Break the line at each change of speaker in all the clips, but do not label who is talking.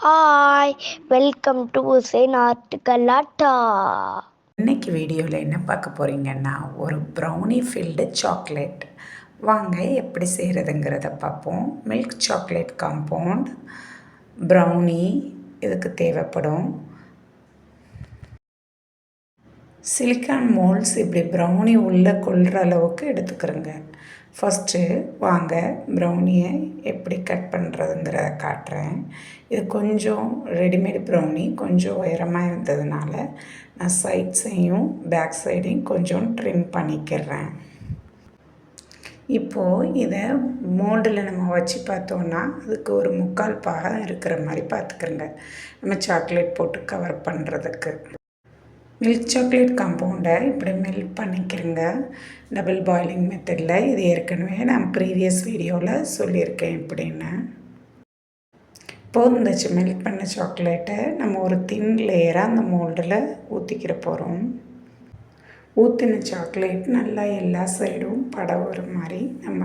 Hi, welcome to Hussain art Galatta.
இன்னைக்கு வீடியோவில் என்ன பார்க்க போகிறீங்கன்னா, ஒரு ப்ரௌனி ஃபில்டு சாக்லேட். வாங்க எப்படி செய்கிறதுங்கிறத பார்ப்போம். மில்க் சாக்லேட் காம்பவுண்ட், ப்ரௌனி இதுக்கு தேவைப்படும். சிலிக்கான் மோல்ட்ஸ் இப்படி ப்ரௌனி உள்ளே கொள்கிற அளவுக்கு எடுத்துக்கிறோங்க. ஃபஸ்ட்டு வாங்க ப்ரௌனியை எப்படி கட் பண்ணுறதுங்கிறத காட்டுறேன். இது கொஞ்சம் ரெடிமேட் ப்ரௌனி கொஞ்சம் உயரமாக இருந்ததுனால நான் சைட்ஸையும் பேக் சைடையும் கொஞ்சம் ட்ரிம் பண்ணிக்கிறேன். இப்போது இதை மோல்டில் நம்ம வச்சு பார்த்தோன்னா அதுக்கு ஒரு 3/4 பாகம் இருக்கிற மாதிரி பார்த்துக்கிறோங்க, நம்ம சாக்லேட் போட்டு கவர் பண்ணுறதுக்கு. மில்க் சாக்லேட் காம்பவுண்டை இப்படி மெல்ட் பண்ணிக்கிறேங்க, டபுள் பாயிலிங் மெத்தடில். இது ஏற்கனவே நான் ப்ரீவியஸ் வீடியோவில் சொல்லியிருக்கேன் எப்படின்னு. இப்போது இந்த மெல்ட் பண்ண சாக்லேட்டை நம்ம ஒரு தின் லேயராக அந்த மோல்டில் ஊற்றிக்கிற போகிறோம். ஊற்றின சாக்லேட் நல்லா எல்லா சைடும் படவுற மாதிரி நம்ம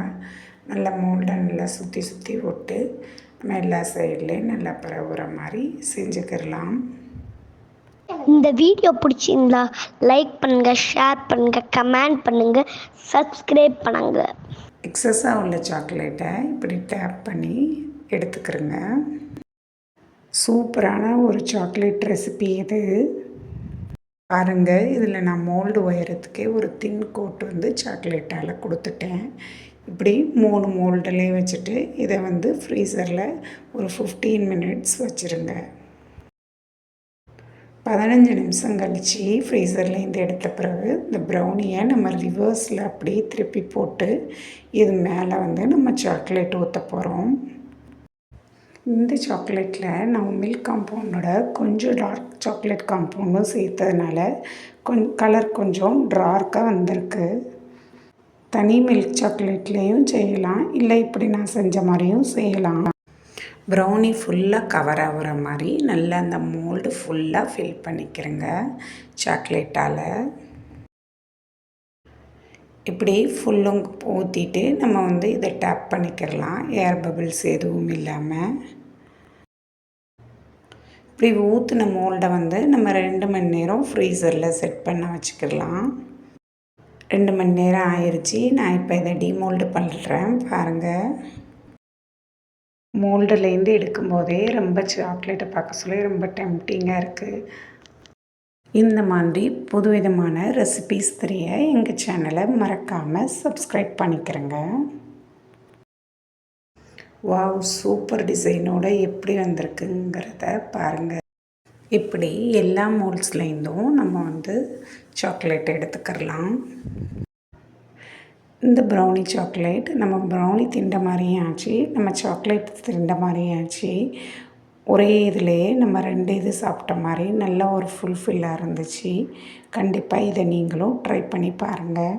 நல்லா மோல்டை நல்லா சுற்றி சுற்றி விட்டு நம்ம எல்லா சைட்லேயும் நல்லா பரவுற மாதிரி செஞ்சுக்கிடலாம்.
இந்த வீடியோ பிடிச்சிருந்தா லைக் பண்ணுங்க, ஷேர் பண்ணுங்க, கமெண்ட் பண்ணுங்க, சப்ஸ்கிரைப் பண்ணுங்க.
எக்ஸஸாக உள்ள சாக்லேட்டை இப்படி டேப் பண்ணி எடுத்துக்கிறேங்க. சூப்பரான ஒரு சாக்லேட் ரெசிபி இது பாருங்கள். இதில் நான் மோல்டு உயரத்துக்கே ஒரு தின் கோட் சாக்லேட்டால் கொடுத்துட்டேன். இப்படி 3 மோல்டுலேயே வச்சுட்டு இதை ஃப்ரீசரில் ஒரு 15 மினிட்ஸ் வச்சுருங்க. 15 நிமிஷம் கழித்து ஃப்ரீசர்லேருந்து எடுத்த பிறகு இந்த ப்ரௌனியை நம்ம ரிவர்ஸில் அப்படியே திருப்பி போட்டு இது மேலே நம்ம சாக்லேட் ஊற்ற போகிறோம். இந்த சாக்லேட்டில் நம்ம மில்க் காம்பவுண்டோட கொஞ்சம் டார்க் சாக்லேட் காம்பவுண்டும் சேர்த்ததுனால கலர் கொஞ்சம் டார்க்காக வந்திருக்கு. தனி மில்க் சாக்லேட்லேயும் செய்யலாம், இல்லை இப்படி நான் செஞ்ச மாதிரியும் செய்யலாம். ப்ரௌனி ஃபுல்லாக கவர் ஆகிற மாதிரி நல்லா அந்த மோல்டு ஃபுல்லாக ஃபில் பண்ணிக்கிறேங்க சாக்லேட்டால். இப்படி ஃபுல்லும் ஊற்றிட்டு நம்ம இதை டேப் பண்ணிக்கிறலாம், ஏர் பபிள்ஸ் எதுவும் இல்லாமல். இப்படி ஊற்றின மோல்டை நம்ம 2 மணி நேரம் ஃப்ரீசரில் செட் பண்ண வச்சுக்கலாம். 2 மணி நேரம் ஆயிடுச்சு. நான் இப்போ இதை டிமோல்டு பண்ணுறேன் பாருங்கள். மோல்டுலேருந்து எடுக்கும்போதே ரொம்ப சாக்லேட்டை பார்க்க சொல்லி ரொம்ப டெம்ப்டிங்காக இருக்குது. இந்த மாதிரி புதுவிதமான ரெசிபீஸ் தெரிய எங்கள் சேனலை மறக்காமல் சப்ஸ்கிரைப் பண்ணிக்கிறேங்க. வாவ், சூப்பர் டிசைனோடு எப்படி வந்திருக்குங்கிறத பாருங்கள். இப்படி எல்லா மோல்ட்ஸ்லேருந்தும் நம்ம சாக்லேட் எடுத்துக்கிறலாம். இந்த ப்ரௌனி சாக்லேட் நம்ம ப்ரௌனி திண்ட மாதிரியும் ஆச்சு, நம்ம சாக்லேட் திண்ட மாதிரியும் ஆச்சு. ஒரே இதிலேயே நம்ம 2 இது சாப்பிட்ட மாதிரி நல்ல ஒரு ஃபுல்ஃபில்லாக இருந்துச்சு. கண்டிப்பாக இதை நீங்களும் ட்ரை பண்ணி பாருங்கள்.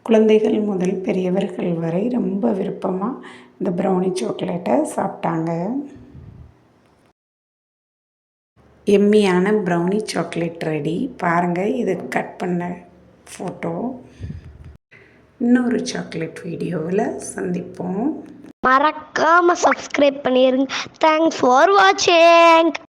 குழந்தைகள் முதல் பெரியவர்கள் வரை ரொம்ப விருப்பமாக இந்த ப்ரௌனி சாக்லேட்டை சாப்பிட்டாங்க. எம்மியான ப்ரௌனி சாக்லேட் ரெடி பாருங்கள். இது கட் பண்ண ஃபோட்டோ. இன்னொரு சாக்லேட் வீடியோவில் சந்திப்போம்.
மறக்காமல் சப்ஸ்கிரைப் பண்ணிடுங்க. தேங்க்ஸ் ஃபார் வாட்சிங்.